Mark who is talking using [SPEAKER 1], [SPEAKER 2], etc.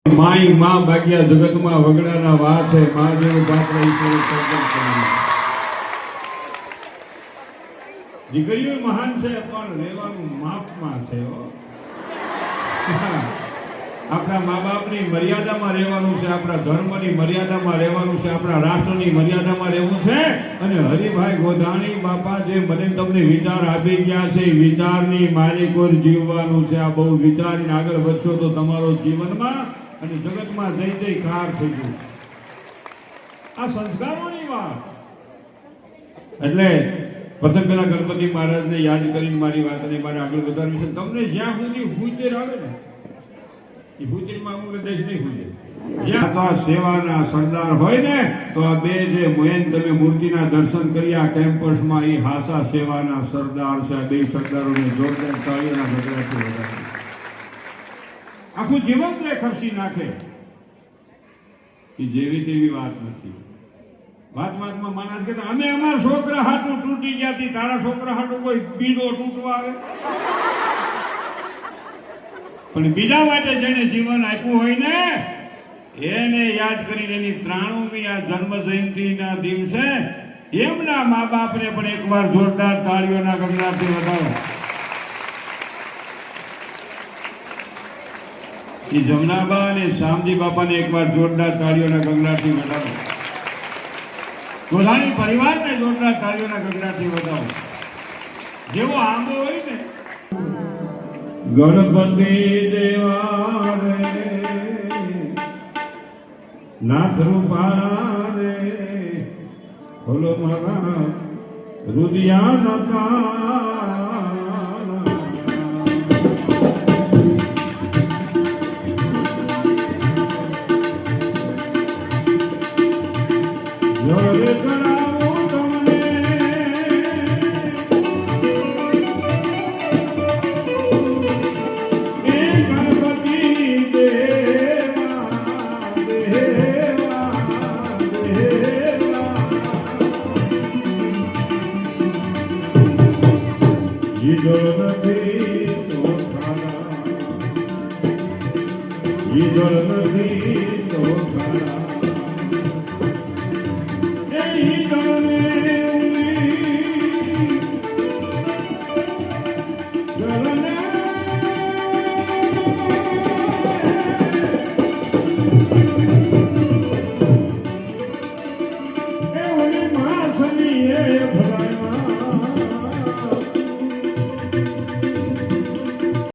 [SPEAKER 1] માઈ માં ભાગ્યા જગતમાં વગડાના વા છે માં જેવું પાત્ર ઈશ્વરે સર્જન કર્યું. દીકરીઓ મહાન છે પણ રહેવાનું માપમાં છે. આપણા મા બાપની મર્યાદામાં રહેવાનું છે, આપણા ધર્મની મર્યાદામાં રહેવાનું છે, આપણા રાષ્ટ્રની મર્યાદામાં રહેવું છે. અને હરિભાઈ ગોધાણી બાપા જે મને તમને વિચાર આપી ગયા છે, એ વિચારની માલિકોર જીવવાનું છે. આ બહુ વિચારીને આગળ વધશો તો તમારો જીવનમાં અને જગતમાં જય જયકાર થઈ ગયું. આ સંસ્કારોની વાત. એટલે પ્રથમ પેલા ગણપતિ મહારાજને યાદ કરીને મારી વાતને મારે આગળ વધારવી છે. તમને જ્યાં સુધી હુજેર આવે ને એ હુજેરમાં અમુક દેશ નહીં હુજે. જ્યાં સેવાના સરદાર હોય ને તો આ બે જે મોયન તમે મૂર્તિના દર્શન કર્યા કેમ્પસમાં, એ હાસા સેવાના સરદાર છે. આ બે સરદારોને જોરદાર તાળીઓના ગગડાથી વધારે આખું જીવન તે ખર્ચી નાખે એ જેવી તેવી વાત નથી. વાતમાં માણસ કહેતા અમે અમારા છોકરા હાટું તૂટી ગયા હતી, તારા છોકરા હાટું કોઈ બીજો તૂટવા આવે? પણ બીજા માટે જેને જીવન આપ્યું હોય ને એને યાદ કરીને એની 93મી આ જન્મ જયંતિના દિવસે એમના મા બાપને પણ એકવાર જોરદાર તાળીઓના ગગડાથી વધાવો. એ જમનાબા અને શામજી બાપાને એકવાર જોરદાર તાળીઓના ગગડાથી વધાવો. ગોધાણી પરિવારને જોરદાર તાળીઓના ગગડાથી વધાવો. જેવો આંબો હોય ને ગણપતિ દેવા રે નાથ રૂપાળા રે બોલો મારા રુદિયા નતા જોરે કરાવો તમને એ ગણપતિ દેવા દેવા દેવા જીજો નથી તો ખારા જીજો નથી તો ખારા